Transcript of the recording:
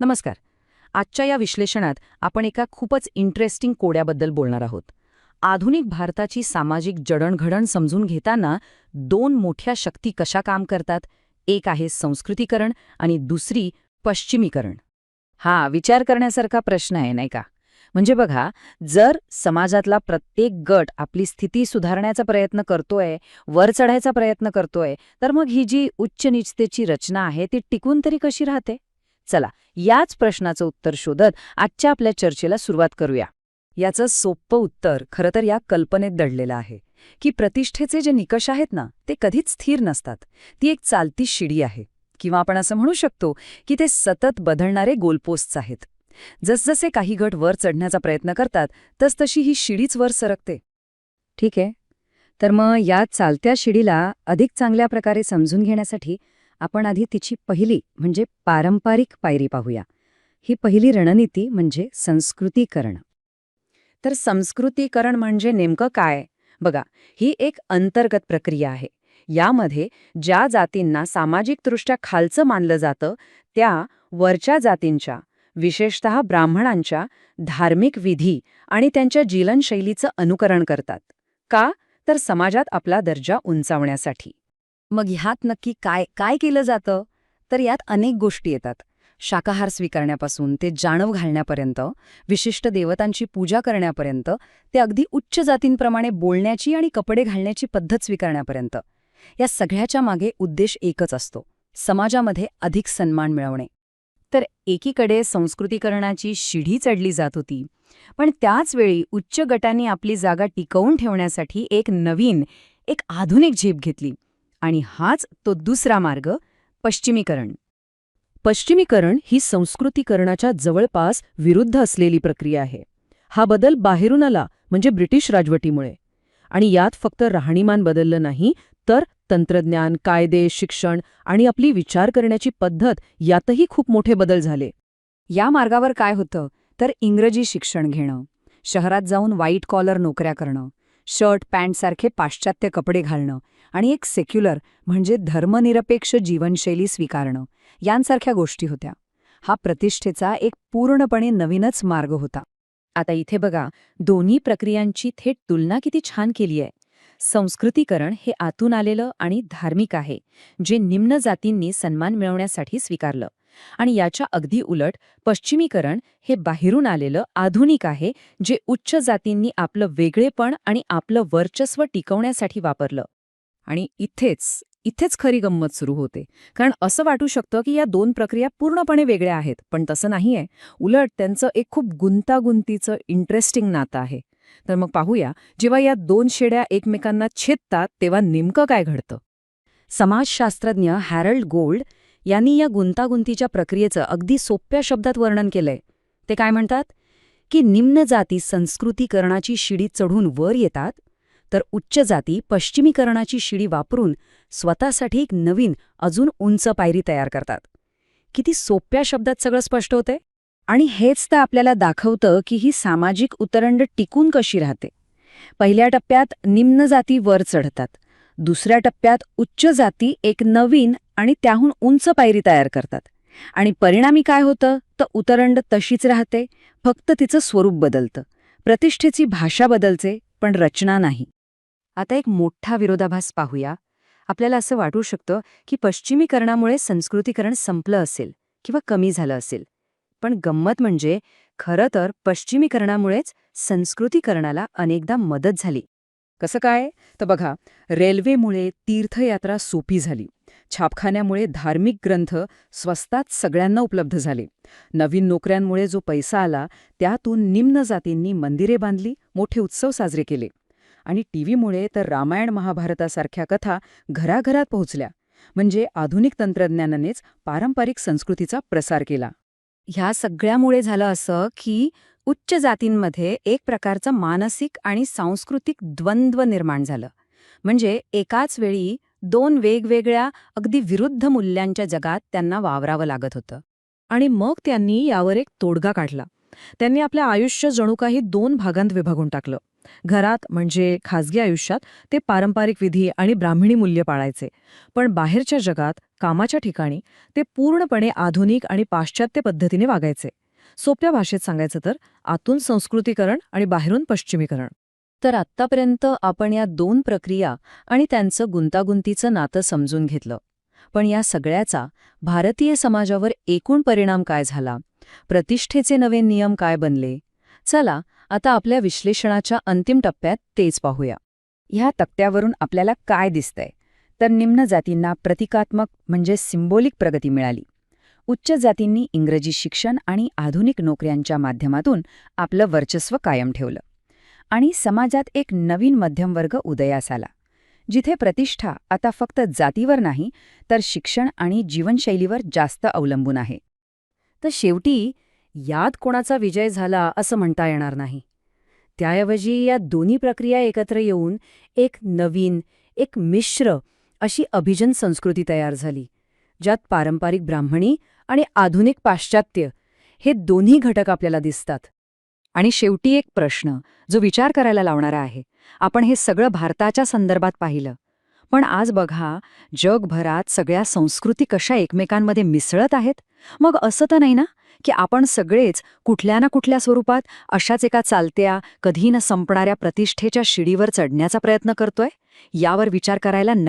नमस्कार. आजच्या या विश्लेषणात आपण एका खूपच इंटरेस्टिंग कोड्याबद्दल बोलणार आहोत. आधुनिक भारताची सामाजिक जडणघडण समजून घेताना दोन मोठ्या शक्ती कशा काम करतात, एक आहे संस्कृतीकरण आणि दुसरी पश्चिमीकरण. हा विचार करण्यासारखा प्रश्न आहे, नाही का? म्हणजे बघा, जर समाजातला प्रत्येक गट आपली स्थिती सुधारण्याचा प्रयत्न करतोय, वर चढायचा प्रयत्न करतोय, तर मग ही जी उच्च-नीचतेची रचना आहे ती टिकून तरी कशी राहते? चला, याच प्रश्नाचं उत्तर शोधत आजच्या आपल्या चर्चेला सुरुवात करूया. याचं सोपं उत्तर खरं तर या कल्पनेत दडलेलं आहे की प्रतिष्ठेचे जे निकष आहेत ना, ते कधीच स्थिर नसतात. ती एक चालती शिडी आहे, किंवा आपण असं म्हणू शकतो की ते सतत बदलणारे गोलपोस्ट्स आहेत. जसजसे काही गट वर चढण्याचा प्रयत्न करतात तसतशी ही शिडीच वर सरकते. ठीक आहे, तर मग या चालत्या शिडीला अधिक चांगल्या प्रकारे समजून घेण्यासाठी आपण आधी तिची पहिली म्हणजे पारंपरिक पायरी पाहूया. ही पहिली रणनीती म्हणजे संस्कृतीकरण. तर संस्कृतीकरण म्हणजे नेमकं काय? बघा, ही एक अंतर्गत प्रक्रिया आहे. यामध्ये ज्या जातींना सामाजिकदृष्ट्या खालचं मानलं जातं त्या वरच्या जातींच्या, विशेषतः ब्राह्मणांच्या धार्मिक विधी आणि त्यांच्या जीवनशैलीचं अनुकरण करतात. का? तर समाजात आपला दर्जा उंचावण्यासाठी. मग ह्यात नक्की काय काय केलं जातं? तर यात अनेक गोष्टी येतात. शाकाहार स्वीकारण्यापासून ते जानव घालण्यापर्यंत, विशिष्ट देवतांची पूजा करण्यापर्यंत, ते अगदी उच्च जातींप्रमाणे बोलण्याची आणि कपडे घालण्याची पद्धत स्वीकारण्यापर्यंत. या सगळ्याच्या मागे उद्देश एकच असतो: समाजामध्ये अधिक सन्मान मिळवणे. तर एकीकडे संस्कृतीकरणाची शिडी चढली जात होती, पण त्याचवेळी उच्च गटांनी आपली जागा टिकवून ठेवण्यासाठी एक नवीन, एक आधुनिक झेप घेतली. आणि हाच तो दुसरा मार्ग, पश्चिमीकरण. पश्चिमीकरण ही संस्कृतीकरणाच्या जवळपास विरुद्ध असलेली प्रक्रिया आहे. हा बदल बाहेरून आला, म्हणजे ब्रिटिश राजवटीमुळे. आणि यात फक्त राहणीमान बदललं नाही, तर तंत्रज्ञान, कायदे, शिक्षण आणि आपली विचार करण्याची पद्धत यातही खूप मोठे बदल झाले. या मार्गावर काय होतं तर इंग्रजी शिक्षण घेणं, शहरात जाऊन व्हाईट कॉलर नोकऱ्या करणं, शर्ट पॅन्टसारखे पाश्चात्य कपडे घालणं आणि एक सेक्युलर म्हणजे धर्मनिरपेक्ष जीवनशैली स्वीकारणं, यांसारख्या गोष्टी होत्या. हा प्रतिष्ठेचा एक पूर्णपणे नवीनच मार्ग होता. आता इथे बघा, दोन्ही प्रक्रियांची थेट तुलना किती छान केली आहे. संस्कृतीकरण हे आतून आलेलं आणि धार्मिक आहे, जे निम्न जातींनी सन्मान मिळवण्यासाठी स्वीकारलं. आणि याच्या अगदी उलट पश्चिमीकरण हे बाहेरून आलेलं आधुनिक आहे, जे उच्च जातींनी आपलं वेगळेपण आणि आपलं वर्चस्व टिकवण्यासाठी वापरलं. आणि इथेच खरी गंमत सुरू होते. कारण असं वाटू शकतं की या दोन प्रक्रिया पूर्णपणे वेगळ्या आहेत, पण तसं नाहीये. उलट त्यांचं एक खूप गुंतागुंतीचं इंटरेस्टिंग नातं आहे. तर मग पाहूया, जेव्हा या दोन शेड्या एकमेकांना छेदतात तेव्हा नेमकं काय घडतं. समाजशास्त्रज्ञ हॅरल्ड गोल्ड यांनी या गुंतागुंतीच्या प्रक्रियेचं अगदी सोप्या शब्दात वर्णन केलंय. ते काय म्हणतात की निम्न जाती संस्कृतीकरणाची शिडी चढून वर येतात, तर उच्च जाती पश्चिमीकरणाची शिडी वापरून स्वतःसाठी एक नवीन, अजून उंच पायरी तयार करतात. किती सोप्या शब्दात सगळं स्पष्ट होतंय. आणि हेच तर आपल्याला दाखवतं की ही सामाजिक उतरंड टिकून कशी राहते. पहिल्या टप्प्यात निम्न जाती वर चढतात, दुसऱ्या टप्प्यात उच्च जाती एक नवीन आणि त्याहून उंच पायरी तयार करतात. आणि परिणामी काय होतं तर उतरंड तशीच राहते, फक्त तिचं स्वरूप बदलतं. प्रतिष्ठेची भाषा बदलते, पण रचना नाही. आता एक मोठा विरोधाभास पाहूया. आपल्याला असं वाटू शकतं की पश्चिमीकरणामुळे संस्कृतीकरण संपलं असेल किंवा कमी झालं असेल. पण गंमत म्हणजे खरं तर पश्चिमीकरणामुळेच संस्कृतीकरणाला अनेकदा मदत झाली. कसं काय? तर बघा, रेल्वेमुळे तीर्थयात्रा सोपी झाली. छापखान्यामुळे धार्मिक ग्रंथ स्वस्तात सगळ्यांना उपलब्ध झाले. नवीन नोकऱ्यांमुळे जो पैसा आला त्यातून निम्न जातींनी मंदिरे बांधली, मोठे उत्सव साजरे केले. आणि टीव्हीमुळे तर रामायण महाभारतासारख्या कथा घराघरात पोहोचल्या. म्हणजे आधुनिक तंत्रज्ञानानेच पारंपरिक संस्कृतीचा प्रसार केला. ह्या सगळ्यामुळे झालं असं की उच्च जातींमध्ये एक प्रकारचं मानसिक आणि सांस्कृतिक द्वंद्व निर्माण झालं. म्हणजे एकाच वेळी दोन वेगवेगळ्या, अगदी विरुद्ध मूल्यांच्या जगात त्यांना वावरावं लागत होतं. आणि मग त्यांनी यावर एक तोडगा काढला. त्यांनी आपलं आयुष्य जणू काही दोन भागांत विभागून टाकलं. घरात म्हणजे खाजगी आयुष्यात ते पारंपरिक विधी आणि ब्राह्मणी मूल्य पाळायचे, पण बाहेरच्या जगात कामाच्या ठिकाणी ते पूर्णपणे आधुनिक आणि पाश्चात्य पद्धतीने वागायचे. सोप्या भाषेत सांगायचं तर आतून संस्कृतीकरण आणि बाहेरून पश्चिमीकरण. तर आत्तापर्यंत आपण या दोन प्रक्रिया आणि त्यांचं गुंतागुंतीचं नातं समजून घेतलं. पण या सगळ्याचा भारतीय समाजावर एकूण परिणाम काय झाला? प्रतिष्ठेचे नवे नियम काय बनले? चला, आता आपल्या विश्लेषणाच्या अंतिम टप्प्यात तेच पाहूया. ह्या तक्त्यावरून आपल्याला काय दिसतंय? तर निम्न जातींना प्रतिकात्मक म्हणजे सिंबॉलिक प्रगती मिळाली. उच्च जातींनी इंग्रजी शिक्षण आणि आधुनिक नोकऱ्यांच्या माध्यमातून आपलं वर्चस्व कायम ठेवलं. आणि समाजात एक नवीन मध्यमवर्ग उदयास आला, जिथे प्रतिष्ठा आता फक्त जातीवर नाही तर शिक्षण आणि जीवनशैलीवर जास्त अवलंबून आहे. तर शेवटी यात कोणाचा विजय झाला असं म्हणता येणार नाही. त्याऐवजी या दोन्ही प्रक्रिया एकत्र येऊन एक नवीन, एक मिश्र अशी अभिजन संस्कृती तयार झाली, ज्यात पारंपरिक ब्राह्मणी आणि आधुनिक पाश्चात्य हे दोन्ही घटक आपल्याला दिसतात. आणि शेवटी एक प्रश्न जो विचार करायला लावणारा आहे. आपण हे सगळं भारताच्या संदर्भात पाहिलं, पण आज बघा, जगभरात सगळ्या संस्कृती कशा एकमेकांमध्ये मिसळत आहेत. मग असं तर नाही ना की आपण सगळेच कुठल्या ना कुठल्या स्वरूपात अशाच एका चालत्या, कधी न संपणाऱ्या प्रतिष्ठेच्या शिडीवर चढण्याचा प्रयत्न करतोय? यावर विचार करायला नक्की